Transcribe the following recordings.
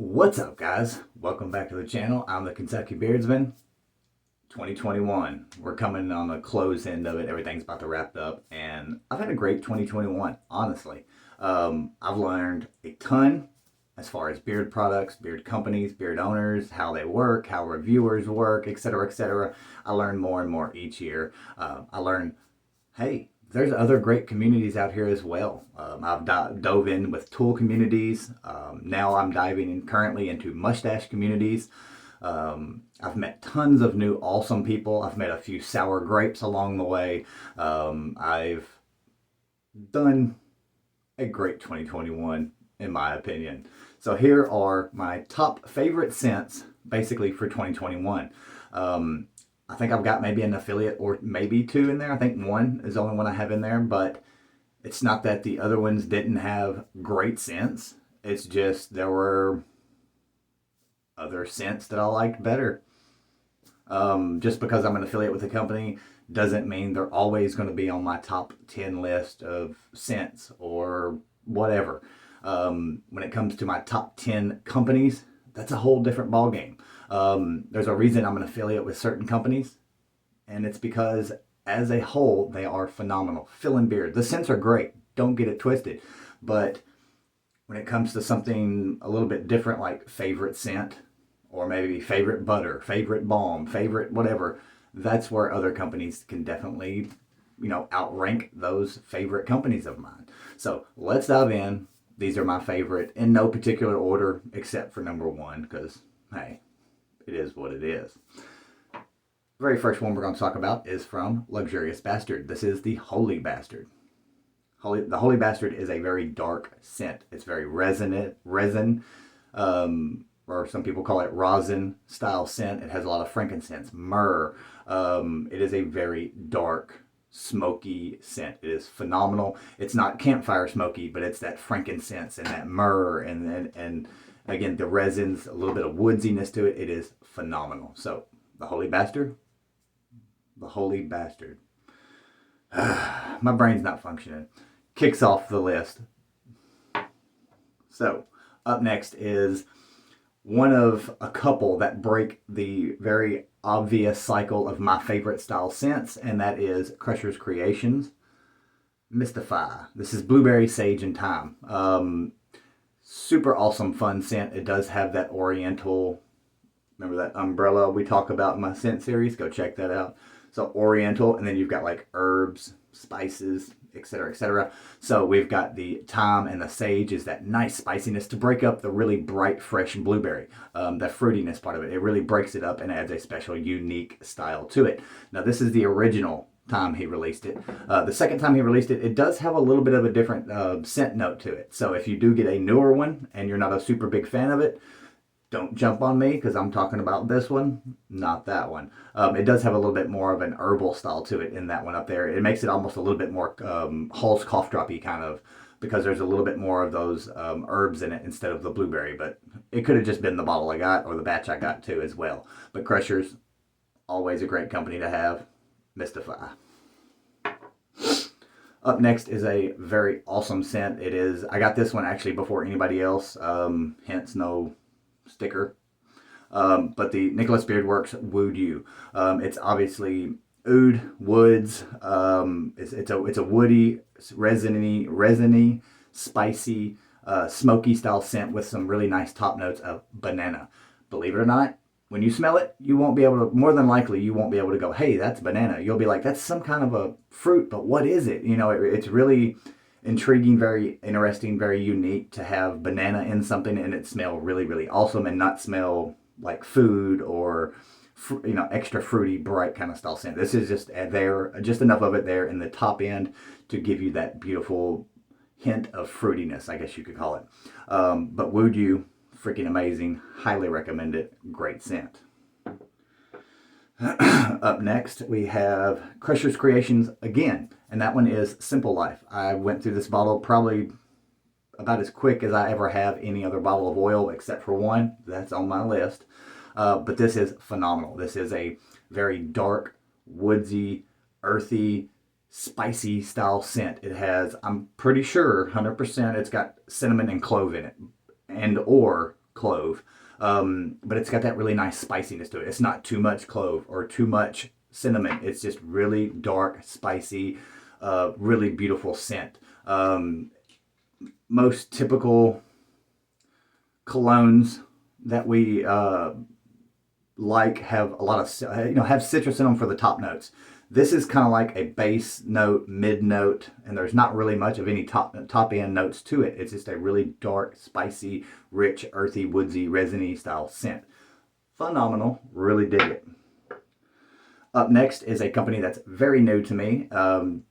What's up, guys? Welcome back to the channel. I'm the Kentucky Beardsman. 2021. We're coming on the close end of it. Everything's about to wrap up, and I've had a great 2021, honestly. I've learned a ton as far as beard products, beard companies, beard owners, how they work, how reviewers work, etc., etc. I learn more and more each year. I learn, hey, there's other great communities out here as well. I've dove in with tool communities. Now I'm diving in currently into mustache communities. I've met tons of new awesome people. I've met a few sour grapes along the way. I've done a great 2021 in my opinion. So here are my top favorite scents basically for 2021. I think I've got maybe an affiliate or maybe two in there. I think one is the only one I have in there, but it's not that the other ones didn't have great scents. It's just there were other scents that I liked better. Just because I'm an affiliate with a company doesn't mean they're always going to be on my top 10 list of scents or whatever. When it comes to my top 10 companies, that's a whole different ballgame. There's a reason I'm an affiliate with certain companies, and it's because as a whole, they are phenomenal. Fill and Beard. The scents are great. Don't get it twisted. But when it comes to something a little bit different, like favorite scent, or maybe favorite butter, favorite balm, favorite whatever, that's where other companies can definitely, outrank those favorite companies of mine. So let's dive in. These are my favorite in no particular order except for number one, because, hey, it is what it is. The very first one we're going to talk about is from Luxurious Bastard. This is the Holy Bastard. The Holy Bastard is a very dark scent. It's very resin, or some people call it rosin style scent. It has a lot of frankincense, myrrh. It is a very dark, smoky scent. It is phenomenal. It's not campfire smoky, but it's that frankincense and that myrrh and again, the resins, a little bit of woodsiness to it. It is phenomenal. So, the Holy Bastard. The Holy Bastard. My brain's not functioning. Kicks off the list. So, up next is one of a couple that break the very obvious cycle of my favorite style scents, and that is Crusher's Creations. Mystify. This is blueberry, sage, and thyme. Super awesome, fun scent. It does have that oriental, remember that umbrella we talk about in my scent series? Go check that out. So oriental, and then you've got like herbs, spices, etc., etc. So we've got the thyme and the sage is that nice spiciness to break up the really bright, fresh blueberry. The fruitiness part of it. It really breaks it up and adds a special, unique style to it. Now this is the original time he released it. The second time he released it, it does have a little bit of a different scent note to it. So if you do get a newer one and you're not a super big fan of it, don't jump on me because I'm talking about this one, not that one. It does have a little bit more of an herbal style to it in that one up there. It makes it almost a little bit more Hall's cough droppy kind of, because there's a little bit more of those herbs in it instead of the blueberry. But it could have just been the bottle I got or the batch I got too as well. But Crushers, always a great company to have. Mystify. Up next is a very awesome scent. It is, I got this one actually before anybody else, hence no sticker. But the Nicholas Beard Works Wood You. It's obviously oud, woods. It's a woody, resiny, spicy, smoky style scent with some really nice top notes of banana. Believe it or not, when you smell it, you won't be able to, more than likely, you won't be able to go, hey, that's banana. You'll be like, that's some kind of a fruit, but what is it? It's really intriguing, very interesting, very unique to have banana in something and it smell really, really awesome and not smell like food or, extra fruity, bright kind of style scent. This is just there, just enough of it there in the top end to give you that beautiful hint of fruitiness, I guess you could call it. But Wood You, freaking amazing. Highly recommend it. Great scent. Up next, we have Crusher's Creations again, and that one is Simple Life. I went through this bottle probably about as quick as I ever have any other bottle of oil, except for one. That's on my list. But this is phenomenal. This is a very dark, woodsy, earthy, spicy style scent. It has, I'm pretty sure, 100%, it's got cinnamon and clove in it, and or clove. But it's got that really nice spiciness to it. It's not too much clove or too much cinnamon. It's just really dark, spicy, really beautiful scent. Most typical colognes that we like have a lot of, have citrus in them for the top notes. This is kind of like a base note, mid note, and there's not really much of any top end notes to it. It's just a really dark, spicy, rich, earthy, woodsy, resiny style scent. Phenomenal. Really dig it. Up next is a company that's very new to me.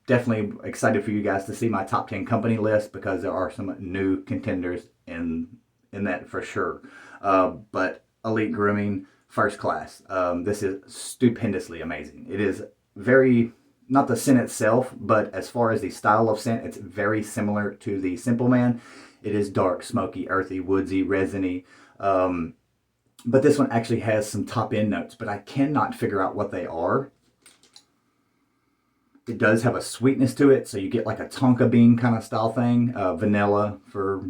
Definitely excited for you guys to see my top 10 company list because there are some new contenders in that for sure. But Elite Grooming, first class. This is stupendously amazing. It is very, not the scent itself, but as far as the style of scent, it's very similar to the Simple Man. It is dark, smoky, earthy, woodsy, resiny. But this one actually has some top end notes, but I cannot figure out what they are. It does have a sweetness to it, so you get like a tonka bean kind of style thing. Vanilla, for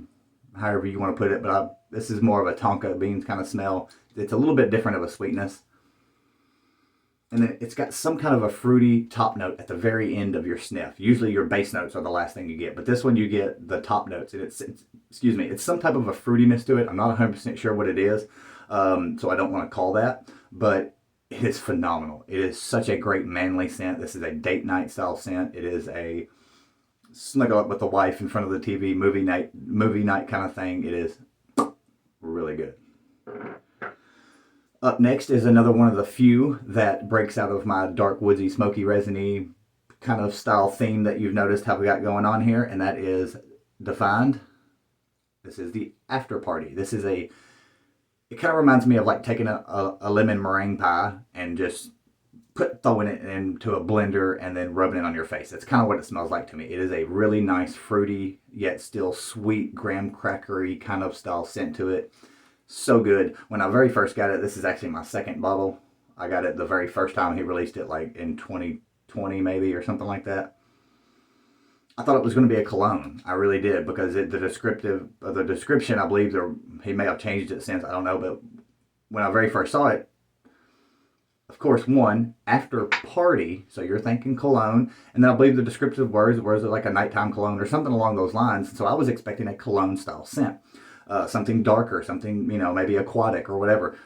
however you want to put it, but this is more of a tonka beans kind of smell. It's a little bit different of a sweetness. And then it's got some kind of a fruity top note at the very end of your sniff. Usually your base notes are the last thing you get, but this one you get the top notes. And it's some type of a fruitiness to it. I'm not 100% sure what it is, so I don't want to call that, but it is phenomenal. It is such a great manly scent. This is a date night style scent. It is a snuggle up with the wife in front of the TV, movie night kind of thing. It is really good. Up next is another one of the few that breaks out of my dark, woodsy, smoky, resiny kind of style theme that you've noticed how we got going on here, and that is Defined. This is the After Party. This is it kind of reminds me of like taking a lemon meringue pie and just throwing it into a blender and then rubbing it on your face. That's kind of what it smells like to me. It is a really nice, fruity, yet still sweet, graham crackery kind of style scent to it. So good. When I very first got it, this is actually my second bottle. I got it the very first time he released it, like in 2020 maybe or something like that. I thought it was going to be a cologne. I really did, because the description, I believe he may have changed it since, I don't know, but when I very first saw it, of course, after party, so you're thinking cologne, and then I believe the descriptive words are like a nighttime cologne or something along those lines, so I was expecting a cologne style scent. Something darker, something, maybe aquatic or whatever.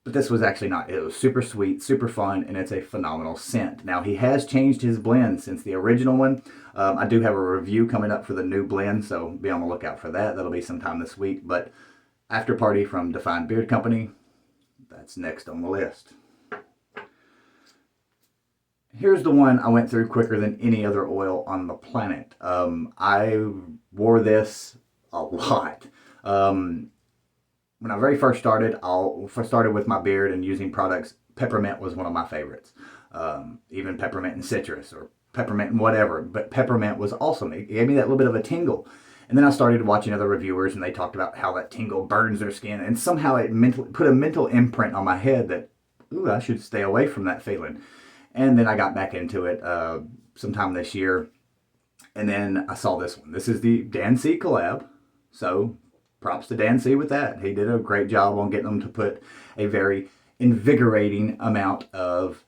But this was actually not. It was super sweet, super fun, and it's a phenomenal scent. Now, he has changed his blend since the original one. I do have a review coming up for the new blend, so be on the lookout for that. That'll be sometime this week. But After Party from Defined Beard Company, that's next on the list. Here's the one I went through quicker than any other oil on the planet. I wore this a lot. When I very first started, with my beard and using products, peppermint was one of my favorites. Even peppermint and citrus or peppermint and whatever, but peppermint was awesome. It gave me that little bit of a tingle. And then I started watching other reviewers, and they talked about how that tingle burns their skin, and somehow it put a mental imprint on my head that, ooh, I should stay away from that feeling. And then I got back into it sometime this year, and then I saw this one. This is the Dancy collab, so props to Dancy with that. He did a great job on getting them to put a very invigorating amount of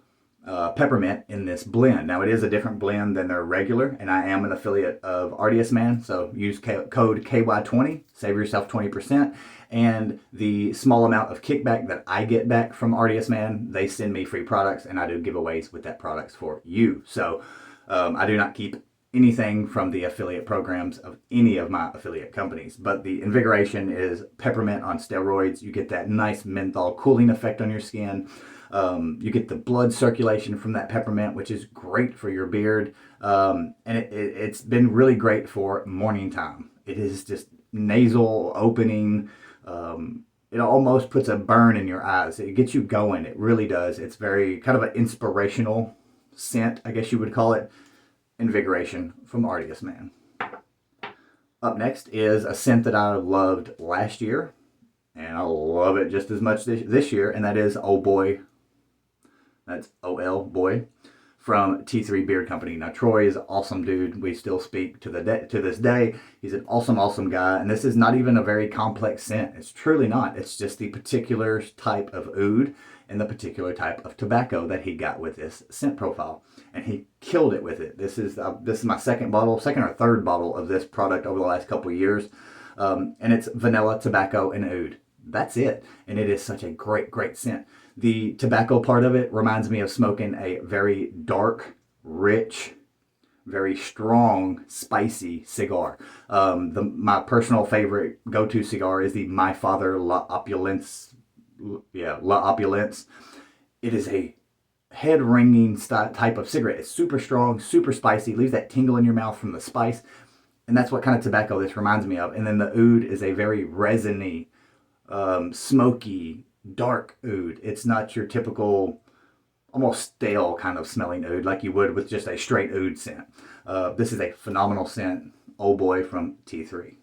peppermint in this blend. Now, it is a different blend than their regular, and I am an affiliate of Artius Man, so use code KY20, save yourself 20%, and the small amount of kickback that I get back from Artius Man, they send me free products, and I do giveaways with that products for you. So I do not keep anything from the affiliate programs of any of my affiliate companies, but the invigoration is peppermint on steroids. You get that nice menthol cooling effect on your skin. You get the blood circulation from that peppermint, which is great for your beard, and it's been really great for morning time. It is just nasal opening. It almost puts a burn in your eyes. It gets you going. It really does. It's very kind of an inspirational scent, I guess you would call it. Invigoration from Artius Man. Up next is a scent that I loved last year, and I love it just as much this year, and that is Oh Boy. That's OL Boy from T3 Beard Company. Now, Troy is an awesome dude. We still speak to this day. He's an awesome guy. And this is not even a very complex scent. It's truly not. It's just the particular type of oud and the particular type of tobacco that he got with this scent profile. And he killed it with it. This is my second or third bottle of this product over the last couple of years. And it's vanilla, tobacco, and oud. That's it. And it is such a great scent. The tobacco part of it reminds me of smoking a very dark, rich, very strong, spicy cigar. My personal favorite go-to cigar is the My Father La Opulence. Yeah, La Opulence. It is a head-ringing type of cigarette. It's super strong, super spicy, leaves that tingle in your mouth from the spice. And that's what kind of tobacco this reminds me of. And then the oud is a very resiny, smoky, dark oud. It's not your typical, almost stale kind of smelling oud like you would with just a straight oud scent. This is a phenomenal scent. Old boy from T3.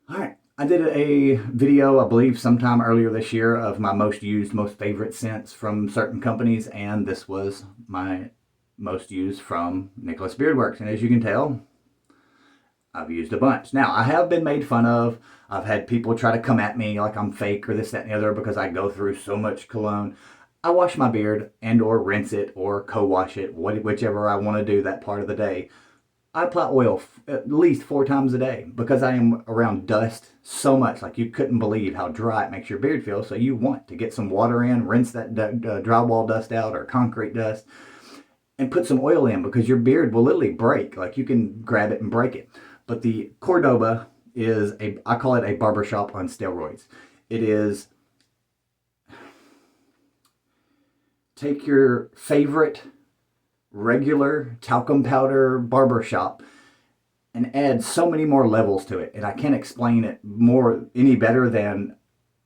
All right. I did a video, I believe, sometime earlier this year of my most used, most favorite scents from certain companies, and this was my most used from Nicholas Beard Works. And as you can tell, I've used a bunch. Now, I have been made fun of. I've had people try to come at me like I'm fake or this, that, and the other because I go through so much cologne. I wash my beard and or rinse it or co-wash it, whichever I want to do that part of the day. I apply oil at least 4 times a day because I am around dust so much. Like, you couldn't believe how dry it makes your beard feel. So you want to get some water in, rinse that drywall dust out or concrete dust, and put some oil in because your beard will literally break. Like, you can grab it and break it. But the Cordoba is I call it a barbershop on steroids. It is, take your favorite regular talcum powder barbershop and add so many more levels to it. And I can't explain it any better than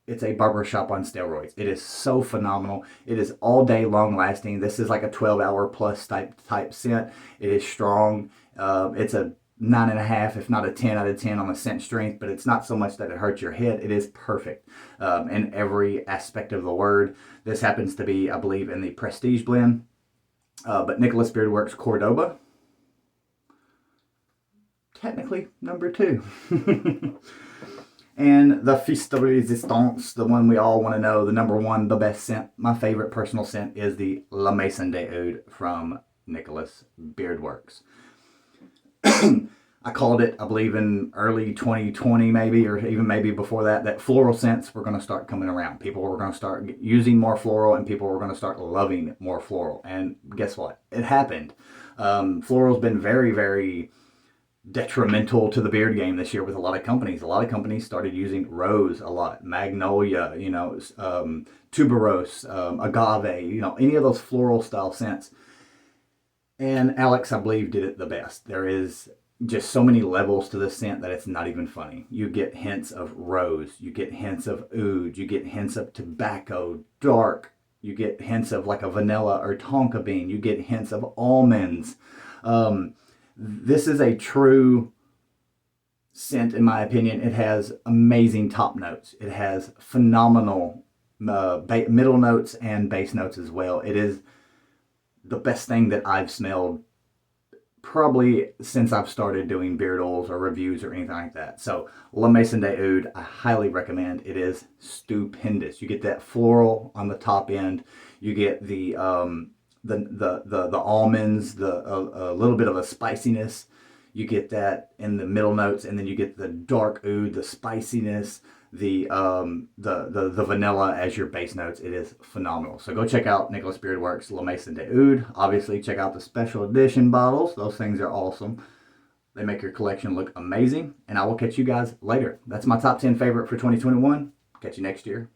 it's a barbershop on steroids. It is so phenomenal. It is all day long lasting. This is like a 12-hour plus type scent. It is strong. It's a 9.5, if not a 10 out of 10 on the scent strength, but it's not so much that it hurts your head. It is perfect in every aspect of the word. This happens to be, I believe, in the Prestige blend. But Nicholas Beard Works Cordoba, technically number 2. And the Fils de Resistance, the one we all want to know, the number 1, the best scent, my favorite personal scent is the La Mason de Oud from Nicholas Beard Works. I called it, I believe, in early 2020 maybe, or even maybe before that floral scents were going to start coming around. People were going to start using more floral, and people were going to start loving more floral. And guess what? It happened. Floral's been very, very detrimental to the beard game this year with a lot of companies. A lot of companies started using rose a lot, magnolia, tuberose, agave, any of those floral style scents. And Alex, I believe, did it the best. There is just so many levels to the scent that it's not even funny. You get hints of rose, you get hints of oud, you get hints of tobacco, dark, you get hints of like a vanilla or tonka bean, you get hints of almonds. This is a true scent, in my opinion. It has amazing top notes. It has phenomenal middle notes and base notes as well. It is the best thing that I've smelled probably since I've started doing beard oils or reviews or anything like that. So La Mason de Oud, I highly recommend. It is stupendous. You get that floral on the top end. You get the almonds, a little bit of a spiciness. You get that in the middle notes, and then you get the dark oud, the spiciness, the vanilla as your base notes. It is phenomenal. So go check out Nicholas Beard Works La Mason de Oud. Obviously, check out the special edition bottles. Those things are awesome. They make your collection look amazing. And I will catch you guys later. That's my top 10 favorite for 2021. Catch you next year.